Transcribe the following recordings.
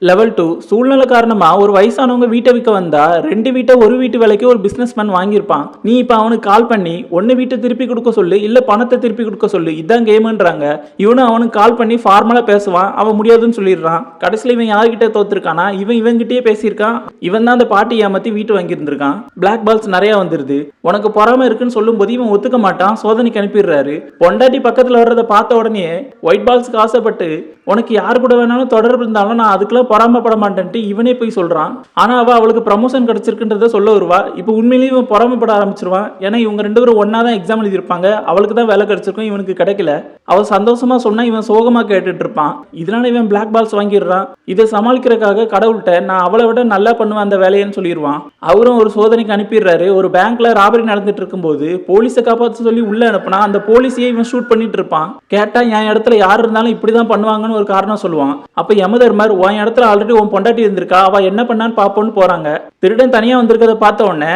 Level 2 சூழ்நிலை காரணமா ஒரு வயசானவங்க வீட்டை விற்க வந்தா 2 வீட்டை ஒரு வீட்டு விலைக்கு ஒரு பிசினஸ்மேன் வாங்கியிருப்பான். நீ இப்ப அவனுக்கு கால் பண்ணி ஒன்னு வீட்டை திருப்பி கொடுக்க சொல்லு, இல்ல பணத்தை திருப்பி கொடுக்க சொல்லு, இதான் கேம்ன்றாங்க. இவனும் அவனுக்கு கால் பண்ணி ஃபார்மலா பேசுவான், அவன் முடியாதுன்னு சொல்லிடுறான். கடைசியில் இவன் யார்கிட்ட தோத்துருக்கானா, இவன்கிட்டயே பேசியிருக்கான். இவன் தான் அந்த பாட்டி ஏமாத்தி வீட்டு வாங்கியிருந்திருக்கான். பிளாக் பால்ஸ் நிறைய வந்துருது. உனக்கு பொறாம இருக்குன்னு சொல்லும் போது இவன் ஒத்துக்க மாட்டான், சோதனைக்கு அனுப்பிடுறாரு. பொண்டாட்டி பக்கத்துல வர்றதை பார்த்த உடனே ஒயிட் பால்ஸ்க்கு ஆசைப்பட்டு உனக்கு யார் கூட வேணாலும் தொடர்பு இருந்தாலும் நான் அதுக்கெல்லாம் பொறாமப்பட மாட்டேன்ட்டு இவனே போய் சொல்றான். ஆனா அவளுக்கு ப்ரமோஷன் கிடைச்சிருக்குன்றத சொல்ல வருவா. இப்போ உண்மையிலேயே இவன் பொறாமப்பட ஆரம்பிச்சிருவான். ஏன்னா இவங்க 2 பேரும் ஒன்னா தான் எக்ஸாம் எழுதியிருப்பாங்க. அவளுக்கு தான் வேலை கிடைச்சிருக்கும், இவனுக்கு கிடைக்கல. அவ சந்தோஷமா சொன்னா இவன் சோகமா கேட்டுட்டு இருப்பான். இதனால இவன் பிளாக் பால்ஸ் வாங்கிடுறான். இதை சமாளிக்கிறதுக்காக கடவுள்கிட்ட நான் அவளை விட நல்லா பண்ணுவேன் அந்த வேலையன்னு சொல்லிடுவான். அவரும் ஒரு சோதனைக்கு அனுப்பிடுறாரு. ஒரு பேங்க்ல ராபரி நடந்துட்டு இருக்கும்போது போலீஸை காப்பாற்ற சொல்லி உள்ள அனுப்புனா அந்த போலீஸையே இவன் ஷூட் பண்ணிட்டு இருப்பான். கேட்டா என் இடத்துல யார் இருந்தாலும் இப்படிதான் பண்ணுவாங்கன்னு ஒரு காரணம் சொல்லுவான். அப்ப யமதர்மர் உன் இடத்துல ஆல்ரெடி உன் பொண்டாட்டி இருந்திருக்கா, அவ என்ன பண்ணான்னு பாப்போன்னு போறாங்க. திருடன் தனியா வந்திருக்கத பார்த்த உடனே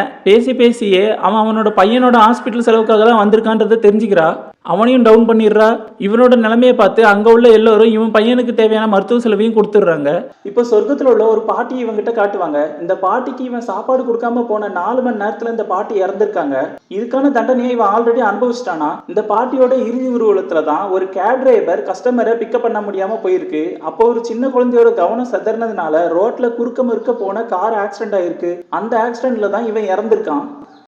பேசியே அவனோட பையனோட ஹாஸ்பிட்டல் செலவுக்காக தான் வந்திருக்கான்றதை தெரிஞ்சுக்கிறா. அவனையும் டவுன் பண்ணிடுறா. இவனோட நிலைமையை பார்த்து அங்க உள்ள எல்லாரும் இவன் பையனுக்கு தேவையான மருத்துவ செலவையும் கொடுத்துடுறாங்க. இப்போ சொர்க்கத்துல உள்ள ஒரு பாட்டி இவங்கிட்ட காட்டுவாங்க. இந்த பாட்டிக்கு இவன் சாப்பாடு கொடுக்காம போன 4 மணி நேரத்துல இந்த பாட்டி இறந்திருக்காங்க. இதுக்கான தண்டனையை இவன் ஆல்ரெடி அனுபவிச்சிட்டானா. இந்த பாட்டியோட இறுதி உருவத்துல தான் ஒரு கேப் டிரைவர் கஸ்டமரை பிக்கப் பண்ண முடியாம போயிருக்கு. அப்போ ஒரு சின்ன குழந்தையோட கவனம் சதறினதுனால ரோட்ல குறுக்க முறுக்க போன கார் ஆக்சிடென்ட் ஆயிருக்கு. அந்த ஆக்சிடென்ட்ல தான் இவன் இறந்திருக்கான்.